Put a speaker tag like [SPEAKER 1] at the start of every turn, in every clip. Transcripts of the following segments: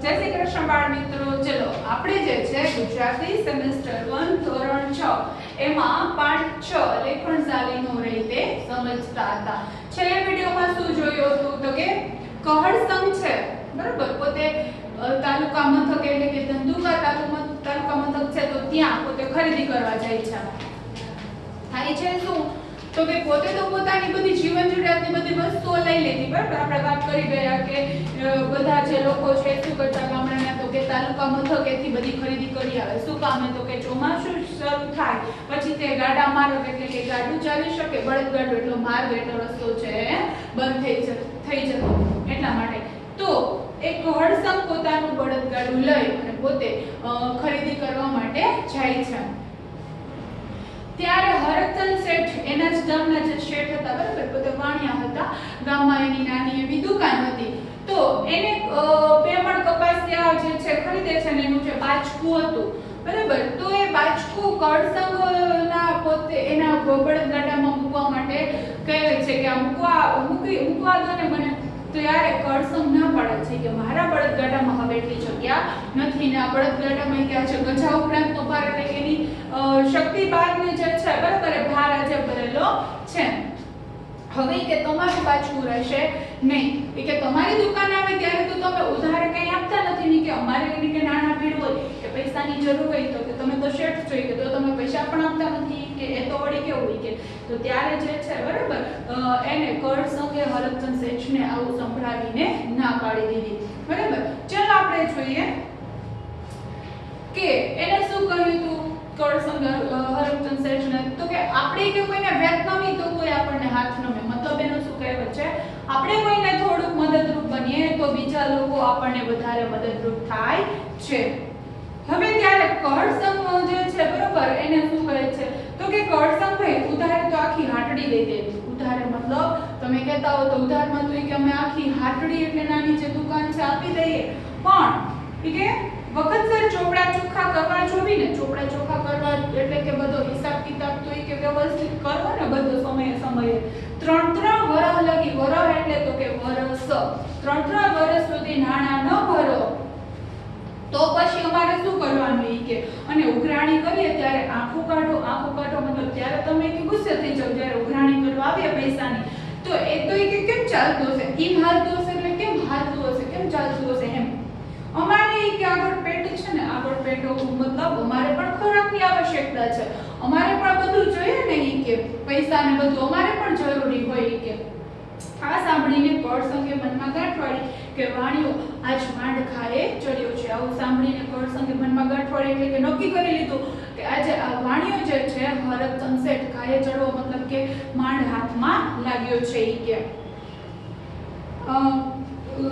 [SPEAKER 1] જય શ્રી કૃષ્ણ બાળ મિત્રો. ચલો આપણે જે છે ગુજરાતી સેમેસ્ટર 1 ધોરણ 6 એમાં પાઠ 6 લેખન ચાલીનો રીતે સમજતા હતા. છેલ્લા વિડિયોમાં શું જોયું હતું તો કે કહળસંગ છે બરાબર, પોતે તાલુકા મથક એટલે કે ધંધુકા તાલુકા મથક છે તો ત્યાં પોતે ખરીદી કરવા જાય છે. થાય છે શું તો કે પોતે તો પોતાની બધી જીવન જરૂરિયાતની બધી વસ્તુઓ લઈ લેતી બરાબર. આપણે વાત કરી ગયા કે બધા જે લોકો છે શું કરતા ગામડાના તો કે તાલુકા મથકેથી બધી ખરીદી કરી આવે. શું કામ તો કે ચોમાસું શરૂ થાય પછી તે ગાડા માર્ગ એટલે કે ગાડું ચાલી શકે, બળદગાડું એટલો માર્ગ એટલો રસ્તો છે બંધ થઈ જતો એટલા માટે તો એક કહળસંગ પોતાનું બળદગાડું લઈ અને પોતે ખરીદી કરવા માટે જાય છે. ત્યારે હરકચંદ શેઠ એના જ ગામના જે શેઠ હતા બરાબર, પોતે વાણિયા હતા, ગામમાં એની નાની એવી દુકાન હતી. તો એને બે મણ કપાસિયા જે છે ખરીદે છે ને એનું જે બાચકું હતું બરાબર, તો એ બાચકું કહળસંગના પોતે એના બળદગાડામાં મૂકવા માટે કહે છે કે આ મૂકવા દો ને મને. તો યાર કહળસંગ ના પાડે છે કે મારા બળદગાડામાં હવે એટલી જગ્યા નથી ને આ બળદગાડામાં ક્યાં છે ગજા ઉપરાંતનો ભાર એટલે કે એની શક્તિ બારની જે છે બરાબર ભાર આજે ભરેલો છે. હવે કે તમારું બાચકું રહેશે નહીં, કે તમારી દુકાન આવે ત્યારે તો તમે ઉધાર કઈ આપતા નથી ને કે અમારે કે નાના ભીડ હોય કે પૈસાની જરૂર હોય તો કે તમે તો શેઠ જોઈ કે તો તમે પૈસા પણ આપતા નથી કે એ તો વળી કેવું હોય કે તો ત્યારે જે છે બરાબર એને કહળસંગે હરકચંદ શેઠને આવું સંભળાવીને ના પાડી દીધી બરાબર. ચલો આપણે જોઈએ કે એને શું કહ્યું હતું કહળસંગ હરકચંદ શેઠને તો કે આપણે કે કોઈને વેત નમી તો કોઈ આપણને હાથ નમે. મતલબ એનો શું કહેવત છે, આપણે કોઈને થોડુંક મદદરૂપ બનીએ તો બીજા લોકો આપણને વધારે મદદરૂપ થાય છે. હવે ત્યારે કહળસંગ જે છે બરોબર એને શું કહે છે તો કે કહળસંગ ભાઈ ઉધારે તો આખી હાટડી દઈ દે. ઉધારે મતલબ તમે કહેતા હો તો ઉધારમાં તો કે અમે આખી હાટડી એટલે નાની જે દુકાન છે આપી દઈએ, પણ કે વખતસર ચોપડા ચોખ્ખા કરવા જોવી ને. ચોપડા ચોખ્ખા કરવા એટલે કે બધો હિસાબ કિતાબ તો કે વ્યવસ્થિત કરવો ને બધો સમયે 3 વર્ષ લગી. વર્ષ એટલે તો કે વર્ષ 3 વર્ષ સુધી નાણા ન ભરો તો પછી અમારે શું કરવાનું ઈ કે અને ઉઘરાણી કરીએ ત્યારે આંખો કાઢો મતલબ ત્યારે તમે કે ગુસ્સે થઈ જાવ જ્યારે ઉઘરાણી કરવા આવે પૈસાની તો એ તો ઈ કે કેમ ચાલતું હશે, ઈમ હાલતું હશે એટલે કેમ હાલતું હશે, કેમ ચાલતું હશે એમ. અમારે ઈ કે આગળ પેટ છે ને, આગળ પેટો મતલબ અમારે પણ ખોરાકની આવશ્યકતા છે, અમારે પણ બધું જોઈએ ને ઈ કે પૈસા ને બધું અમારે પણ જરૂરી હોય ઈ કે. આ સાંભળીને કહળસંગે મનમાં ગાંઠ વાળી કે વાણિયો આજ માંડ ખાએ ચડ્યો છે. આવું સાંભળીને કહળસંગે મનમાં ગાંઠ વાળી એટલે કે નક્કી કરી લીધું કે આજે આ વાણિયો જે છે હરકચંદ શેઠ ખાએ ચડવો મતલબ કે માંડ હાથમાં લાગ્યો છે ઈ કે.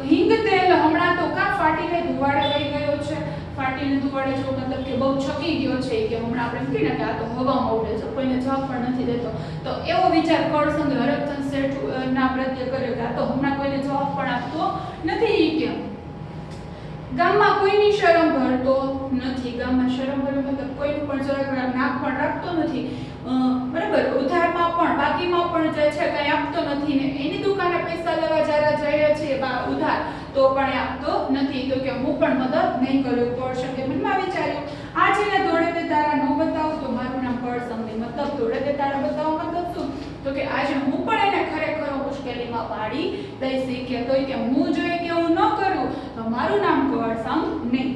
[SPEAKER 1] હિંગ તેલ હમણાં તો કા ફાટીને ધુવાડે વહી ગયો છે, ફાટીને ધુવાડે જો મતલબ કે બહુ છકી ગયો છે કે હમણાં આપણે કહી ને કે આ તો હવામાં ઉડે છે, કોઈને જવાબ પણ નથી દેતો. તો એવો વિચાર કહળસંગે હરકચંદ શેઠ ના પ્રત્યે કર્યો કે આ તો હમણાં કોઈને જવાબ પણ આપતો નથી કે. ગામમાં કોઈની શરમ ભરતો નથી. ગામમાં શરમ ભરે મતલબ કોઈનું પણ જરાક નાક પણ રાખતો નથી બરાબર. ઉધારમાં પણ બાકીમાં પણ જે છે કઈ આપતો નથી ને એની દુકાને પૈસા લેવા જરા જઈએ છીએ ઉધાર તો પણ આપતો નથી તો કે હું પણ મદદ નહીં કર્યો. કહળસંગે મનમાં વિચાર્યું આ જેને દોડે તે તારા ન બતાવું તો મારું નામ કહળસંગ નહીં. મતલબ દોડે તે તારા બતાવો મતલબ શું તો કે આજે હું પણ એને ખરેખર મુશ્કેલીમાં પાડી દઈશ કે તોય કે હું જોઈએ કે હું ન કરું તો મારું નામ કહળસંગ નહીં.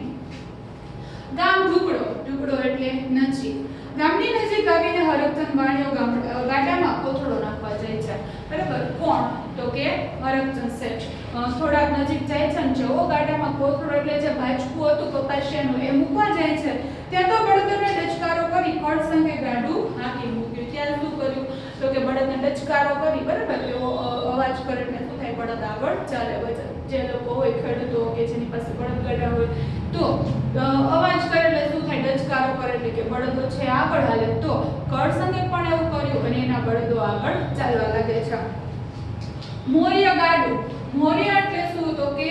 [SPEAKER 1] ગામ ઢુકડો એટલે નજીક. ગામની નજીક આવીને હરકચંદ વાણિયો ગાડામાં કોથળો નાખવા જાય છે બરાબર. કોણ તો કે હરકચંદ શેઠ થોડાક નજીક જાય છે અને જેવો ગાડામાં કોથળો એટલે જે બાચકું હતું કપાસિયાનું એ મૂકવા જાય છે ત્યાં તો બળદને ડચકારો કરી કહળસંગે ગાડું હાંકી મૂક્યું. ત્યાં શું કર્યું તો કે બળદને ડચકારો કરી બરાબર એવો અવાજ કરે એટલે શું થાય બળદ આગળ ચાલે. જે લોકો હોય ખેડૂતો કે જેની પાસે બળદગાડા હોય તો અવાજ કરે એટલે શું થાય ડચકારો કરે એટલે કે બળદો છે આગળ હાલે. તો કહળસંગે પણ એવું કર્યું અને એના બળદો આગળ ચાલવા લાગે છે. મોર્ય ગાડું. મોર્ય એટલે શું તો કે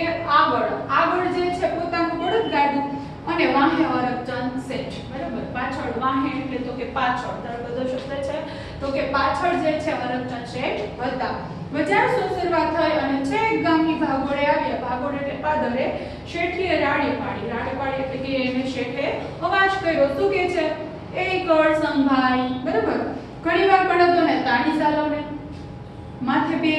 [SPEAKER 1] આગળ જે છે પોતાનું બળદગાડું અને વાહે હરકચંદ શેઠ બરાબર. પાછળ વાહે એટલે તો કે પાછળ તારો બધો શબ્દ છે તો કે પાછળ જે છે હરકચંદ શેઠ હતા બજાર સોસરવા થઈ અને છેક ગામની ભાગોળે આવ્યા. ભાગોળ એટલે પાદરે. શેઠીએ રાડે પાડી એટલે કે એને શેઠે અવાજ કર્યો. શું કે છે? એ કરસંભાઈ. બરાબર. ઘણીવાર બળદોને તાણી ચાલો ને, માથે બે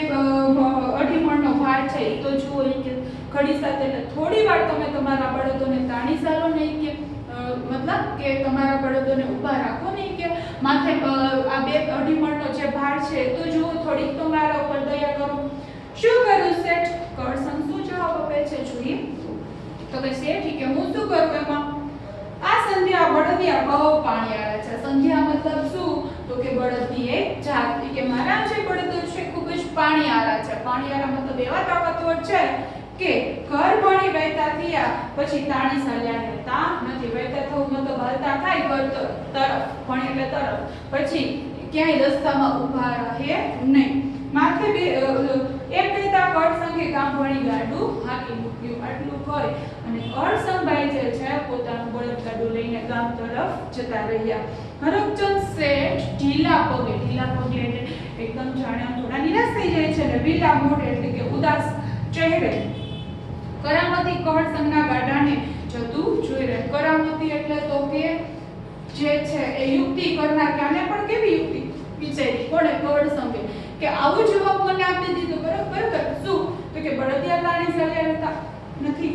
[SPEAKER 1] અઢી મણનો ભાર છે એ તો જુઓ કે ઘડી સાથે, એટલે થોડી વાર તમે તમારા બળદોને તાણી ચાલો નહીં કે મતલબ કે તમારા બળદોને ઊભા રાખો નહીં કે માથે આ બે અઢી મણનો જે ભાર છે તો જુઓ, થોડીક તો મારા ઉપર દયા કરો. શું કર્યું શેઠ? કરસંગ શું જવાબ આપે છે જોઈએ તો કે શેઠ કે હું શું કરું એમાં? આ સંધ્યા બળદિયા બહુ પાણીયાળા છે. સંધ્યા મતલબ શું? તો કે બળદની એક જાત. કે મારા જે બળદો છે ખૂબ જ પાણીયાળા છે. પાણીયાળા મતલબ એવા તાકાતવર છે કે ઘર ભણી વહેતા થયા પછી તાણી ચાલ્યા રહેતા નથી. વહેતા થવું મતલબ હાલતા થાય ઘર તરફ, ભણી એટલે તરફ, પછી ક્યાંય રસ્તામાં ઊભા રહે નહીં. માથે બે એમ કહેતા કરસંગે ગામ ભણી ગાડું હાકી મૂક્યું. આટલું કહી અને કરસંગભાઈ જે છે પોતાનું બળદગાડું લઈને ગામ તરફ જતા રહ્યા. હરકચંદ શેઠ ઢીલા પગે એટલે એકદમ જાણે થોડા નિરાશ થઈ જાય છે ને ઢીલા મોઢે એટલે કે ઉદાસ ચહેરે કરામતી કરસંગના ગાડાને જતું જોઈ રહે. કરામતી એટલે તો કે જે છે એ યુક્તિ કરનાર. કે આને પણ કેવી યુક્તિ વિચારી કોણે? કરસંગે. કે આવો જવાબ મને આપી દીધો. બરાબર. શું? તો કે બળદિયા તાણી ચાલ્યા રહેતા નથી.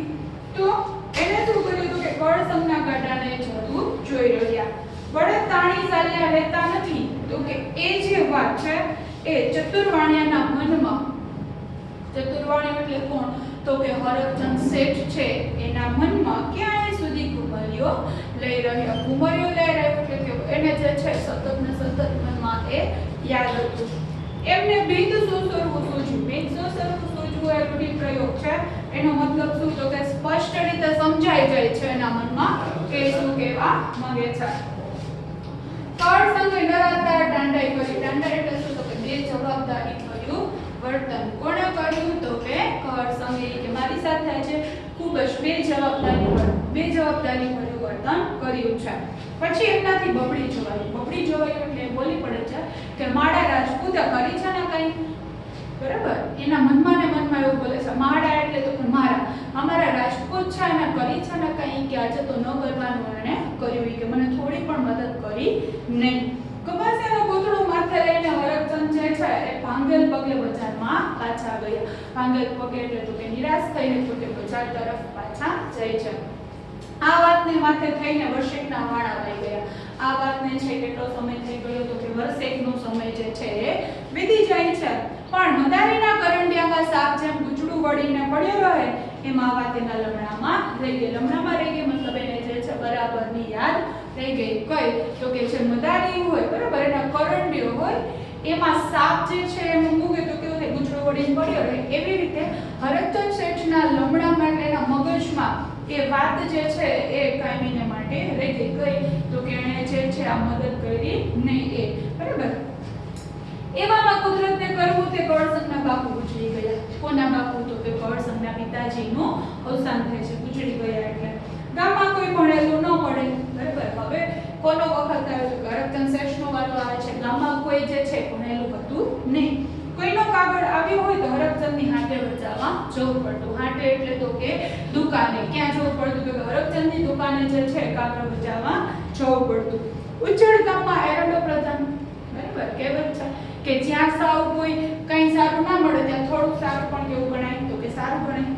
[SPEAKER 1] તો એને શું કર્યું? તો કે કરસંગના ગાડાને જતું જોઈ રહ્યા. બળદ તાણી ચાલ્યા રહેતા નથી. તો કે એ જે વાત છે એ ચતુરવાણિયાના મનમાં, ચતુરવાણિયો એટલે કોણ? તો કે હરકચંદ શેઠ છે એના મનમાં ક્યાંય સુધી ઘુમરિયો લઈ રહ્યા એટલે કે એને જે છે સતત ને સતત મનમાં એ યાદ હતું. એમને બીજ સોસરવું સૂઝ્યું. બીજ સોસરવું સૂઝવું એ રૂઢિપ્રયોગ છે. એનો મતલબ શું? તો કે સ્પષ્ટ રીતે સમજાઈ જાય છે એના મનમાં કે શું કહેવા માંગે છે. કરસંગે નરાધાર દાંડાઈ કરી. દાંડાઈ એટલે શું? તો કે બે જવાબદારી ભર્યું વર્તન. કોણે કર્યું? તો કે કરસંગે. કે મારી સાથે આજે ખૂબ જ બે જવાબદારી ભર્યું વર્તન કર્યું છે. પછી એમનાથી બબડી જોવાયું એટલે બોલી પડે છે કે માડા રાજપૂતે કરી છે ને કઈ. બરાબર. એના મનમાં ને મનમાં એવું બોલે છે. માડા એટલે તો કે અમારા રાજપૂત છે ને કરી છે ને કઈ કે આજે તો ન કરવાનું એને કર્યું કે મને થોડી પણ મદદ કરી નહીં. કપાસિયાનો કોથળો માથે લઈને હરકચંદ જે છે એ ભાંગેલ પગે બજારમાં પાછા ગયા. ભાંગેલ પગે એટલે તો કે નિરાશ થઈને તો કે બજાર તરફ પાછા જાય છે. આ વાતને માથે થઈને વર્ષેકના વાળા આવી ગયા. આ વાતને છે કેટલો સમય થઈ ગયો? તો કે વર્ષેકનો સમય જે છે એ વીતી જાય છે. પણ મદારીના કરંડિયામાં સાપ જેમ ગુચડું વળીને પડ્યો રહે એમ આ વાત એના લમણામાં રહી ગઈ. મતલબ એને જે છે બરાબરની યાદ રહી ગઈ. કઈ? તો કે જે મદારી હોય બરાબર એના કરંડિયો હોય એમાં સાપ જે છે એમ મૂકે તો કેવું થાય? ગુચડું વળીને પડ્યો રહે. એવી રીતે હરકચંદ શેઠના લમણામાં એના મગજમાં એ વાત જે છે એ કાયમીને માટે રહી ગઈ. કઈ? તો કે એને જે છે આ મદદ કરી નહીં એ. બરાબર. એવામાં કુદરતને કરવું તે કરસંગના બાપુ ગુજરી ગયા. કોના બાપુ? તો કે કરસંગના પિતાજીનું અવસાન થાય છે. ગુજરી ગયા એટલે ગામમાં કોઈ ભણેલું ન મળે. બરાબર. હવે કોનો વખત આવ્યો? તો હરકચંદ શેઠનો વારો આવે છે. ગામમાં કોઈ જે છે ભણેલું હતું નહીં. કોઈનો કાગળ આવ્યો હોય તો હરકચંદની હાટે વજાવવા જવું પડતું. હાટે એટલે તો કે દુકાને. ક્યાં જવું પડતું? તો કે હરકચંદની દુકાને જે છે કાગળ વજાવવા જવું પડતું. ઉજ્જડ ગામમાં એરંડો પ્રધાન. બરાબર. કહેવત છે કે જ્યાં સાવ કોઈ કંઈ સારું ના મળે ત્યાં થોડુંક સારું પણ કેવું ગણાય? તો કે સારું ગણાય.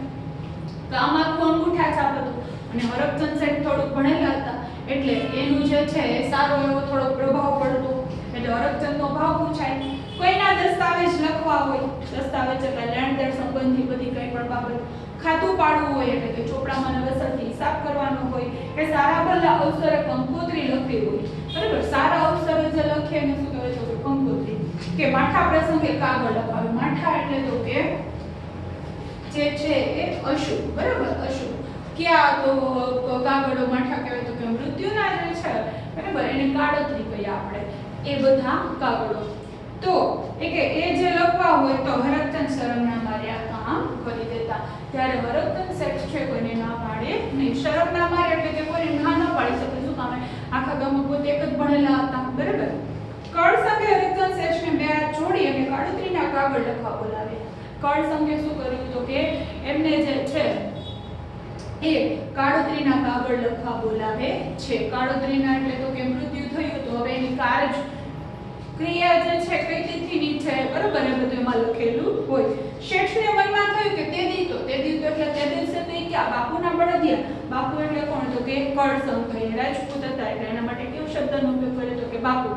[SPEAKER 1] ગામ આખું અંગૂઠા છાપ હતું અને હરકચંદ શેઠ થોડુંક ભણેલા હતા એટલે એનું જે છે એ સારો એવો થોડો પ્રભાવ પડતો. એટલે હરકચંદનો ભાવ પૂછાય. કોઈના દસ્તાવેજ લખવા હોય, દસ્તાવેજ એટલે લેણ દેણ સંબંધી બધી કંઈ પણ બાબત, ખાતું પાડવું હોય એટલે કે ચોપડામાં નવેસરથી હિસાબ કરવાનો હોય કે સારા ભલા અવસરે કંકોત્રી લખવી હોય. બરાબર. સારા અવસરે જે લખીએ એને શું કહેવાય? તો કંકોત્રી. કે માઠા પ્રસંગે કાગળ લખાવે. માઠા એટલે તો કે જે છે એ અશુભ. બરાબર. અશુભ. ક્યાં? તો કાગળો માઠા કહેવાય તો કે મૃત્યુના જે છે બરાબર એને કાળોતરી કહીએ આપણે. એ બધા કાગળો તો એ કે એ જે લખવા હોય તો હરકચંદ શરમના માર્યા કામ કરી દેતા. ત્યારે હરકચંદ શેઠ છે કોઈને ના પાડે નહીં. શરમના મારે એટલે કે કોઈ ના ન પાડી શકે. શું કામે? આખા ગામમાં પોતે એક જ ભણેલા હતા. બરાબર. કરસંગે હરકચંદ શેઠને બે હાથ જોડી અને કાળોતરીના કાગળ લખવા બોલાવ્યા. કળ સંઘે શું કર્યું તો કે એમને જે છે એ કાળોતરીના કાગળ લખવા બોલાવે છે. કાળોતરીના એટલે તો કે મૃત્યુ થયું તો હવે એની કાર્ય ક્રિયા જે છે કઈ તિથિની છે બરોબર એ બધું એમાં લખેલું હોય. શેઠને મનમાં થયું કે તે દી તો એટલે તે દિવસે તો ક્યાં બાપુના બળદિયા. બાપુ એટલે કોણ તો કે કળ સંઘ રાજપૂત હતા એટલે એના માટે કેવો શબ્દનો ઉપયોગ કર્યો તો કે બાપુ.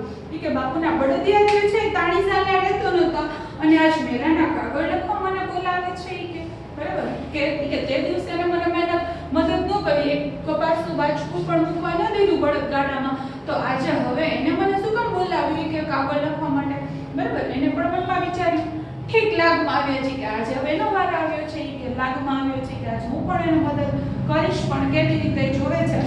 [SPEAKER 1] કે બાપુના બળદિયા જે છે તાણી સાલે રહેતો નતો અને આજ મેરાના કાગળ લખવા મને બોલાવે છે કે બરાબર કે તે દિવસે એને મને મદદ ન કરી એક કપાસનું બાચકું પણ મૂકવા ન દીધું બળદગાડામાં તો આજે હવે એને મને શું કામ બોલાવ્યું કે કાગળ લખવા માટે બરાબર. એને પણ મનમાં વિચાર્યું ઠીક લાગમાં આવ્યો છે કે આજે હવે એનો વાર આવ્યો છે કે લાગમાં આવ્યો છે કે આજે હું પણ એને મદદ કરીશ પણ કેવી રીતે જોવે છે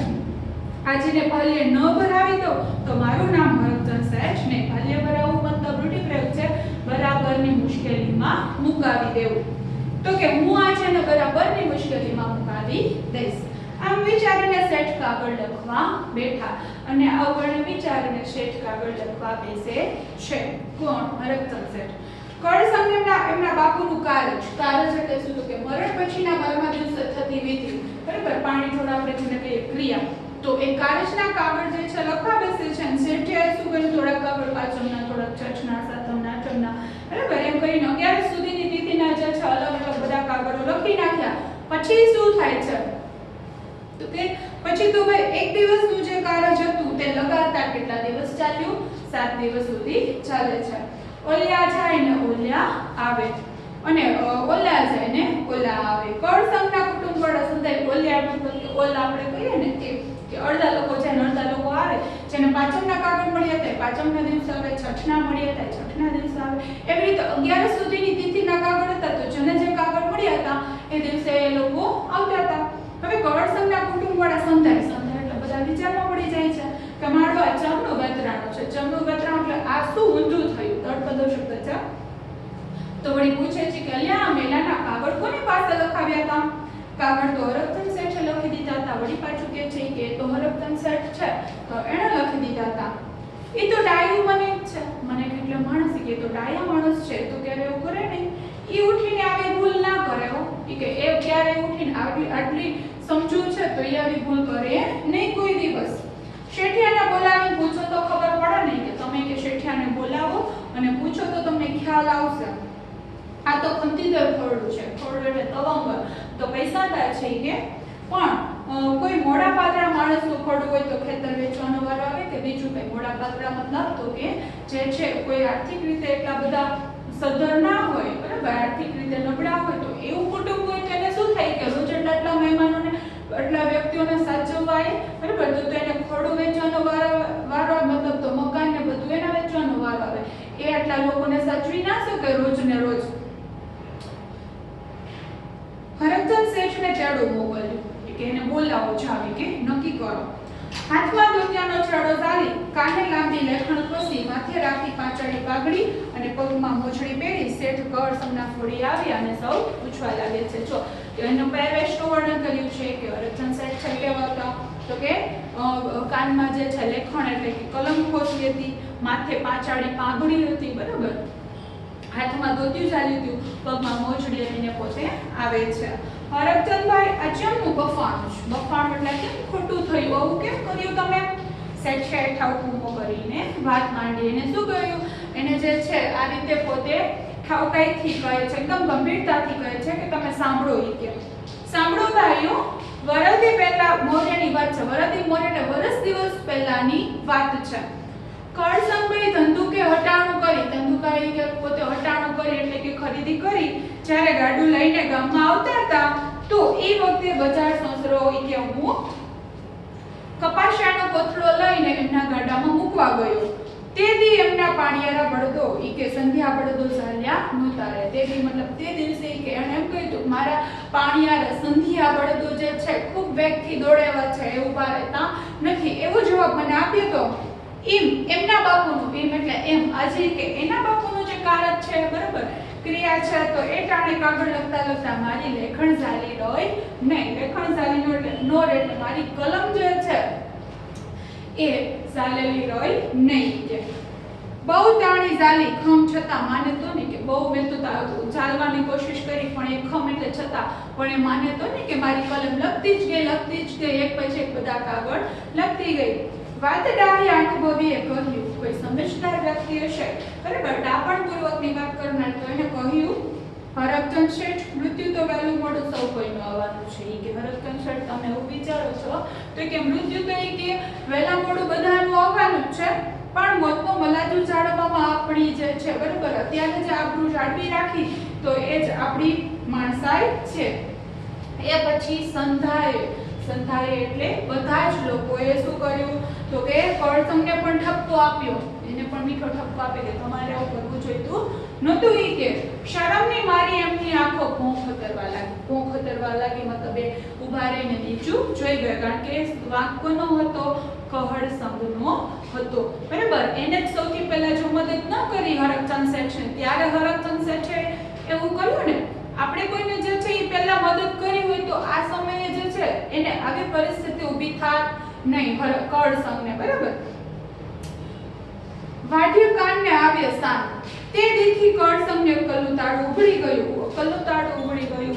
[SPEAKER 1] આજને ભાલ્ય ન ભરાવી દો તો મારું નામ હરકચંદ સહેજ નહીં. ભાલ્ય ભરાવવું મતલબ રૂઢિ પ્રયોગ છે બરાબરની મુશ્કેલીમાં મુકાવી દેવું તો કે હું આજે એને બરાબરની મુશ્કેલીમાં મુકાવી દઈશ. આમ વિચારીને શેઠ કાગળ લખવા બેઠા અને આવું વિચારીને શેઠ કાગળ લખવા બેસે છે. કોણ? હરકચંદ શેઠ. કળ સંઘ એમના બાપુનું કારજ એટલે શું તો કે મરણ પછીના 12મા દિવસે થતી વિધિ બરાબર પાણી ઢોળાવને જેને કહીએ ક્રિયા તો એ કારજના કાગળ જે છે લખવા બેસે છે અને શેઠે શું કર્યું થોડાક કાગળ પાંચમના થોડાક છઠના સાતમના આઠમના બરાબર એમ કરીને 11 સુધીની તિથિના જે છે અલગ અલગ બધા કાગળો લખી નાખ્યા. પછી શું થાય છે તો કે પછી તો ભાઈ એક દિવસનું જે કારજ હતું તે લગાતાર કેટલા દિવસ ચાલ્યું 7 દિવસ સુધી ચાલે છે. ઓલ્યા જાય ને ઓલ્યા આવે અને ઓલ્યા જાય ને ઓલા આવે. કળ સંઘના કુટુંબ વાળા સંધાય ઓલ્યા મતલબ કે ઓલા આપણે કહીએ ને કે અડધા લોકો જાય ને અડધા લોકો આવે જેને પાંચમના કાગળ મળ્યા હતા પાંચમના દિવસે આવે છઠના મળ્યા હતા છઠના દિવસે આવે એવી રીતે 11 સુધીની તિથિના કાગળ હતા તો જેને જે કાગળ મળ્યા હતા એ દિવસે એ લોકો આવતા હતા. હવે કળ સંઘના કુટુંબ વાળા સંધાય એટલે બધા વિચારમાં પડી જાય છે કે મારો આ ચમનું વેતરાણો છે. ચમનું વેતરાણો એટલે આ શું ઊંધું થયું તળપદો શબ્દ છે તો વળી પૂછે છે કે અલ્યા મેલાના કાગળ કોની પાસે લખાવ્યા હતા? કાગળ તો હરકચંદ શેઠે લખી દીધા હતા. વળી પાછું કે છે કે તો હરકચંદ શેઠ છે તો એણે લખી દીધા હતા. એ તો ડાયું મને જ છે મને એટલે માણસ કે તો ડાયા માણસ છે તો ક્યારે એવું કરે નહીં. એ ઉઠીને આવી ભૂલ ના કરે હો કે એ ક્યારે ઉઠીને આટલી સમજુ છે તો એ આવી ભૂલ કરે નહીં કોઈ દિવસ. શેઠિયાને બોલાવીને પૂછો તો ખબર પડે નહીં કે તમે કે શેઠિયાને બોલાવો અને પૂછો તો તમને ખ્યાલ આવશે. આ તો ખંતીદર ખોરડું છે. ખોરડું એટલે તવંગ તો પૈસાદાર છે કે પણ કોઈ મોડા પાતળા માણસનું ખોરડું હોય તો ખેતર વેચવાનો વારો આવે કે બીજું કઈ મોડા પાતળા મતલબ તો કે જે છે કોઈ આર્થિક રીતે એટલા બધા સદ્ધર ના હોય બરાબર આર્થિક રીતે નબળા હોય તો એવું કુટુંબ હોય તો એને શું થાય કે રોજ આટલા મહેમાનોને આટલા વ્યક્તિઓને સાચવવા બરાબર તો એને ખોરડું વેચવાનો વારો મતલબ તો મકાન ને બધું એના વેચવાનો વારો આવે. એ આટલા લોકોને સાચવી ના શકે રોજ ને રોજ. હરકચંદ શેઠને તેડું મોકલ્યું કે એને બોલાવો જાવી કે નક્કી કરો. હાથમાં દુનિયાનો છડો ઝાલી કાને લાંબી લેખણ કસી માથે રાખી પાંચાળી પાઘડી અને પગમાં મોજડી પહેરી શેઠ કળ સંઘના ફોડી આવ્યા અને સૌ પૂછવા લાગે છે. જો એનું પહેરવેશનું વર્ણન કર્યું છે કે હરકચંદ શેઠ છે કેવા હતા તો કે કાનમાં જે છે લેખણ એટલે કે કલમ ખોસી હતી માથે પાંચાળી પાઘડી હતી બરાબર હાથમાં દોત્યું ચાલ્યું હતું પગમાં મોજડી લઈને પોતે આવે છે. હરકચંદભાઈ આ ચમનું બફાણું છે. બફાણું એટલે કેમ ખોટું થયું આવું કેમ કર્યું તમે? શેઠે ઠાવકુમો કરીને વાત માંડી. એને શું કહ્યું? એને જે છે આ રીતે પોતે ઠાવકાઈથી કહે છે એકદમ ગંભીરતાથી કહે છે કે તમે સાંભળો ઈ કે સાંભળો ભાઈઓ વરદી પહેલા મોર્યની વાત છે. વરદી મોર્ય એટલે વર્ષ દિવસ પહેલાની વાત છે. કળ સંઘભાઈ ધંધુકે હટાણું કરી ધંધુકાઈ કે પોતે હટાણું કરી એટલે કે ખરીદી કરી જ્યારે ગાડું લઈને ગામમાં આવતા હતા તો એ વખતે બજાર સંસરો કે હું કપાસિયાનો કોથળો લઈને એમના ગાડામાં મૂકવા ગયો. તેથી એમના પાણિયારા બળદો કે સંધ્યા બળદો ચાલ્યા નહોતા રહે. તેથી મતલબ તે દિવસે કે એણે એમ કહ્યું મારા પાણિયારા સંધ્યા બળદો જે છે ખૂબ વેગથી દોડેવા છે એ ઊભા રહેતા નથી. એવો જવાબ મને આપ્યો તો એમના બાપુનું એટલે એમ આજે કે એના બાપુનું જે કારજ છે બરાબર ક્રિયા છે તો એ ટાણે કાગળ લખતા મારી લેખણ ઝાલી રહી નહીં. લેખણ ઝાલી નો એટલે મારી કલમ જે છે એ ઝાલેલી રહી નહીં કે બહુ તાણી ઝાલી ખમ છતાં માને તો નહીં કે બહુ મેં તો ચાલવાની કોશિશ કરી પણ એ ખમ એટલે છતાં પણ એ માને તો નહીં કે મારી કલમ લખતી જ ગઈ એક પછી એક બધા કાગળ લખતી ગઈ. વાતડાહી અનુભવીએ કહ્યું, કોઈ સમજદાર વ્યક્તિ હશે બરાબર ડાપણપૂર્વકની વાત કરનાર તો એને કહ્યું, હરકચંદ શેઠ, મૃત્યુ તો વહેલું મોડું સૌ કોઈનું આવવાનું છે. ઈ કે હરકચંદ શેઠ તમે એવું વિચારો છો તો કે મૃત્યુ તો ઈ કે વહેલા મોડું બધાનું આવવાનું જ છે, પણ મોતનો મલાજુ જાળવવામાં આપણી જે છે બરાબર અત્યારે જે આપણું જાળવી રાખી તો એ જ આપણી માણસાઈ છે. એ પછી સંધાય એટલે બધા જ લોકોએ શું કર્યું તો કે કળસંગને પણ ઠપકો આપ્યો, એને પણ મીઠો ઠપકો આપે કે તમારે આવું કરવું જોઈતું નહોતું. ઈ કે શરમની મારી એમની આંખો ભોંખ ખતરવા લાગી મતલબ એ ઊભા રહીને નીચું જોઈ ગયા, કારણ કે વાંક કોનો હતો, કહળ સંઘનો હતો બરાબર. એને જ સૌથી પહેલા જો મદદ ન કરી હરકચંદ શેઠે, ત્યારે હરકચંદ શેઠે એવું કર્યું ને, આપણે કોઈને જે છે એ પહેલા મદદ કરી હોય તો આ સમયે જે છે એને આવી પરિસ્થિતિ ઊભી થાત નહીં કળ સંઘને બરાબર. વાઢ્ય કાનને આવ્ય સાન, તે દીથી કળ સંઘને કલ્લુતાળું ઉઘડી ગયું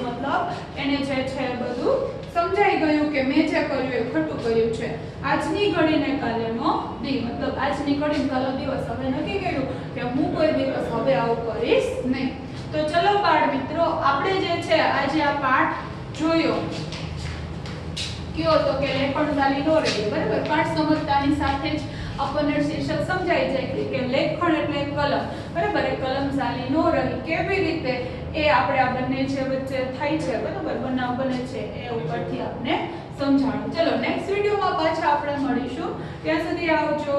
[SPEAKER 1] મતલબ એને જે છે બધું સમજાઈ ગયું કે મેં જે કર્યું એ ખોટું કર્યું છે. આજની ઘડીને કાલેનો દી મતલબ આજની ઘડીને કાલો દિવસ હવે નક્કી કર્યું કે હું કોઈ દિવસ હવે આવું કરીશ નહીં. તો ચલો બાળ મિત્રો, આપણે જે છે આજે આ પાઠ જોયો કયો તો કે લેખન ઝાલી નો રહી બરાબર. પાઠ સમજતાની સાથે જ આપણને શીર્ષક સમજાઈ જાય કે લેખન એટલે કલમ બરાબર. એ કલમ ઝાલી નો રહી કેવી રીતે એ આપણે આ બંને જે વચ્ચે થાય છે બરાબર બનાવ બને છે એ ઉપરથી આપણે સમજાણું. ચલો નેક્સ્ટ વિડીયોમાં પાછા આપણે મળીશું, ત્યાં સુધી આવજો.